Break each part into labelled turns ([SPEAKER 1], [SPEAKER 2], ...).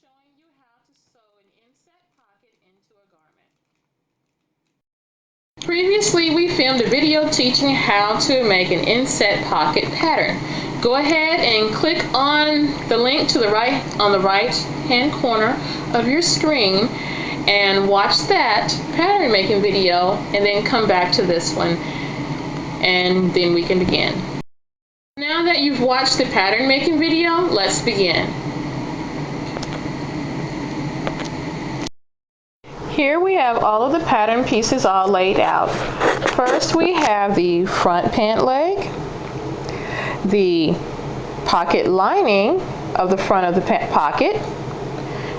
[SPEAKER 1] showing you how to sew an inset pocket into a garment. Previously, we filmed a video teaching how to make an inset pocket pattern. Go ahead and click on the link to the right on the right hand corner of your screen and watch that pattern making video, and then come back to this one, and then we can begin. Now that you've watched the pattern making video, let's begin. Here we have all of the pattern pieces all laid out. First we have the front pant leg, the pocket lining of the front of the pocket,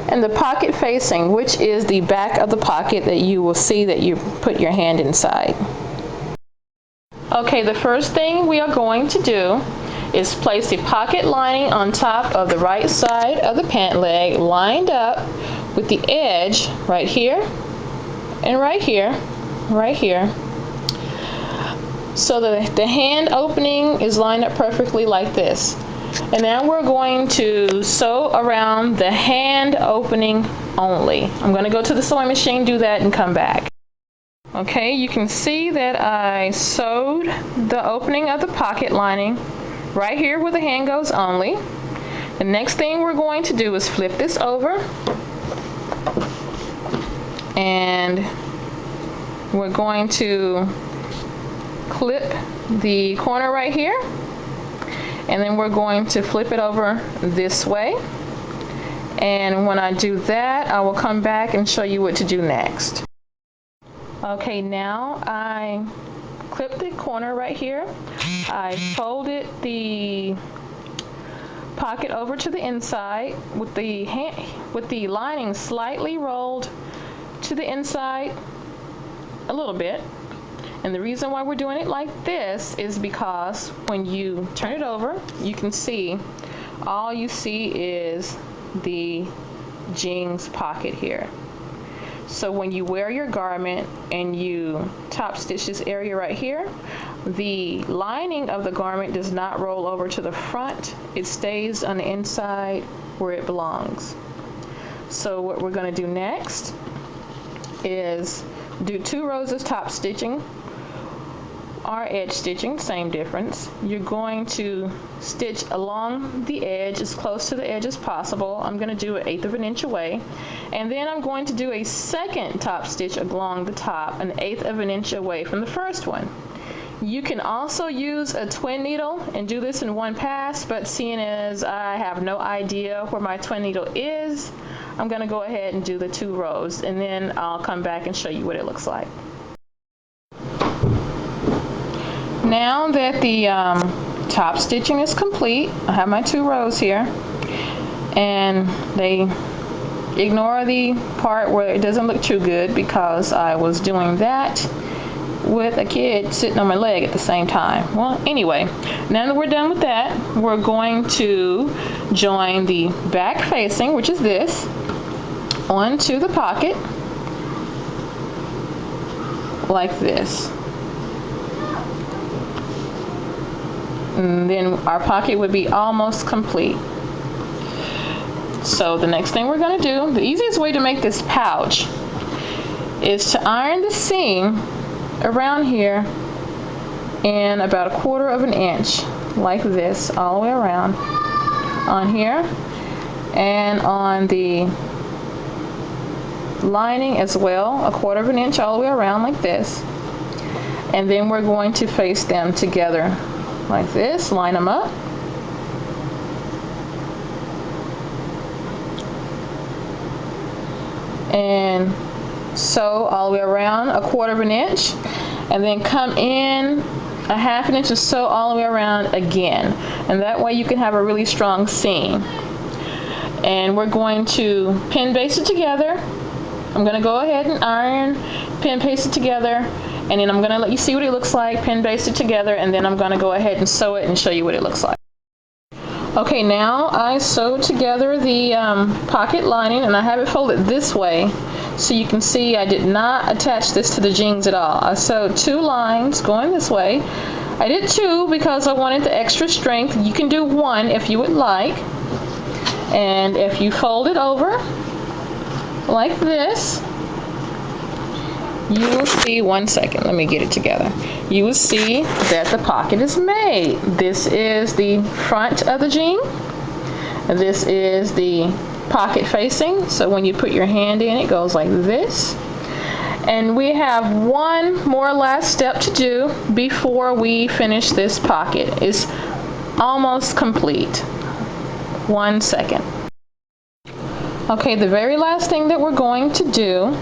[SPEAKER 1] and the pocket facing, which is the back of the pocket that you will see that you put your hand inside. Okay, the first thing we are going to do is place the pocket lining on top of the right side of the pant leg, lined up with the edge right here and right here, right here. So the hand opening is lined up perfectly like this. And now we're going to sew around the hand opening only. I'm going to go to the sewing machine, do that, and come back. Okay, you can see that I sewed the opening of the pocket lining right here where the hand goes only. The next thing we're going to do is flip this over, and we're going to clip the corner right here, and then we're going to flip it over this way. And when I do that, I will come back and show you what to do next. Okay, now I clipped the corner right here. I folded the pocket over to the inside with the lining slightly rolled to the inside a little bit. And the reason why we're doing it like this is because when you turn it over, you can see, all you see is the jeans pocket here. So when you wear your garment and you top stitch this area right here, the lining of the garment does not roll over to the front. It stays on the inside where it belongs. So what we're going to do next is do 2 rows of top stitching or edge stitching, same difference. You're going to stitch along the edge as close to the edge as possible. I'm going to do 1/8 of an inch away, and then I'm going to do a second top stitch along the top 1/8 of an inch away from the first one. You can also use a twin needle and do this in one pass, but seeing as I have no idea where my twin needle is, I'm going to go ahead and do the 2 rows, and then I'll come back and show you what it looks like. Now that the top stitching is complete, I have my 2 rows here, and they ignore the part where it doesn't look too good because I was doing that with a kid sitting on my leg at the same time. Well, anyway, now that we're done with that, we're going to join the back facing, which is this, onto the pocket like this. And then our pocket would be almost complete. So the next thing we're going to do, the easiest way to make this pouch is to iron the seam around here in about 1/4 of an inch, like this, all the way around on here and on the lining as well, 1/4 of an inch all the way around like this. And then we're going to face them together like this, line them up. And sew all the way around 1/4 of an inch, and then come in 1/2 an inch and sew all the way around again. And that way you can have a really strong seam. And we're going to pin baste it together. I'm going to go ahead and iron, pin paste it together, and then I'm going to let you see what it looks like, pin baste it together, and then I'm going to go ahead and sew it and show you what it looks like. Okay, now I sewed together the pocket lining, and I have it folded this way so you can see I did not attach this to the jeans at all. I sewed 2 lines going this way. I did 2 because I wanted the extra strength. You can do 1 if you would like. And if you fold it over like this, you will see, one second, let me get it together. You will see that the pocket is made. This is the front of the jean. This is the pocket facing. So when you put your hand in, it goes like this. And we have one more last step to do before we finish this pocket. It's almost complete. 1 second. Okay, the very last thing that we're going to do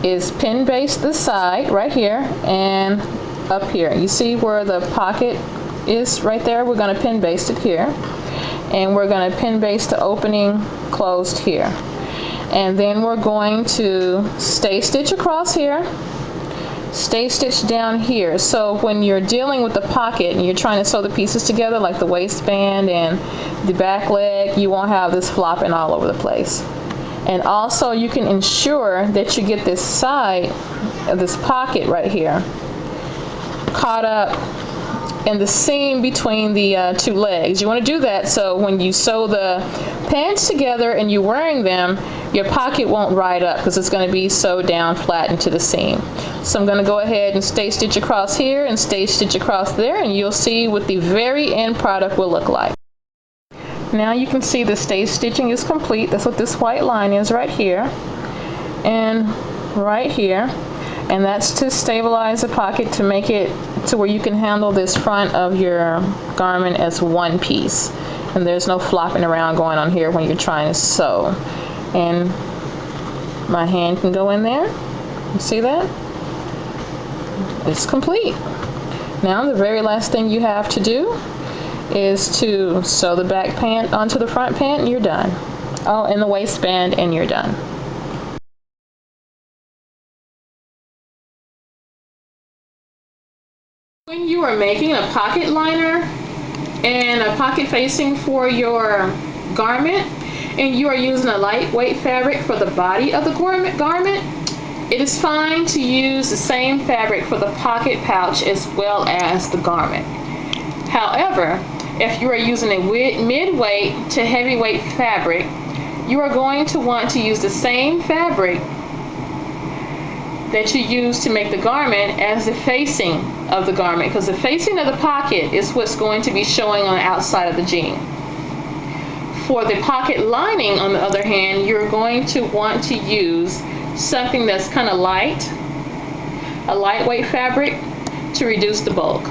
[SPEAKER 1] is pin baste the side right here and up here. You see where the pocket is right there? We're going to pin baste it here. And we're going to pin baste the opening closed here. And then we're going to stay stitch across here, stay stitch down here. So when you're dealing with the pocket and you're trying to sew the pieces together, like the waistband and the back leg, you won't have this flopping all over the place. And also you can ensure that you get this side of this pocket right here caught up in the seam between the two legs. You want to do that so when you sew the pants together and you're wearing them, your pocket won't ride up because it's going to be sewed down flat into the seam. So I'm going to go ahead and stay stitch across here and stay stitch across there, and you'll see what the very end product will look like. Now you can see the stay stitching is complete. That's what this white line is right here and right here. And that's to stabilize the pocket, to make it to where you can handle this front of your garment as one piece. And there's no flopping around going on here when you're trying to sew. And my hand can go in there. You see that? It's complete. Now the very last thing you have to do is to sew the back pant onto the front pant and you're done. Oh, and the waistband, and you're done. When you are making a pocket liner and a pocket facing for your garment, and you are using a lightweight fabric for the body of the garment, it is fine to use the same fabric for the pocket pouch as well as the garment. However, if you are using a mid-weight to heavyweight fabric, you are going to want to use the same fabric that you use to make the garment as the facing of the garment, because the facing of the pocket is what's going to be showing on the outside of the jean. For the pocket lining, on the other hand, you're going to want to use something that's kind of light, a lightweight fabric, to reduce the bulk.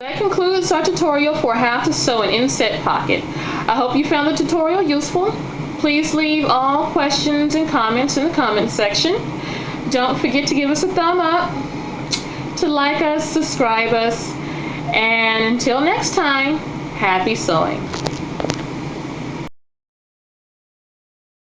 [SPEAKER 1] That concludes our tutorial for how to sew an inset pocket. I hope you found the tutorial useful. Please leave all questions and comments in the comment section. Don't forget to give us a thumb up, to like us, subscribe us, and until next time, happy sewing.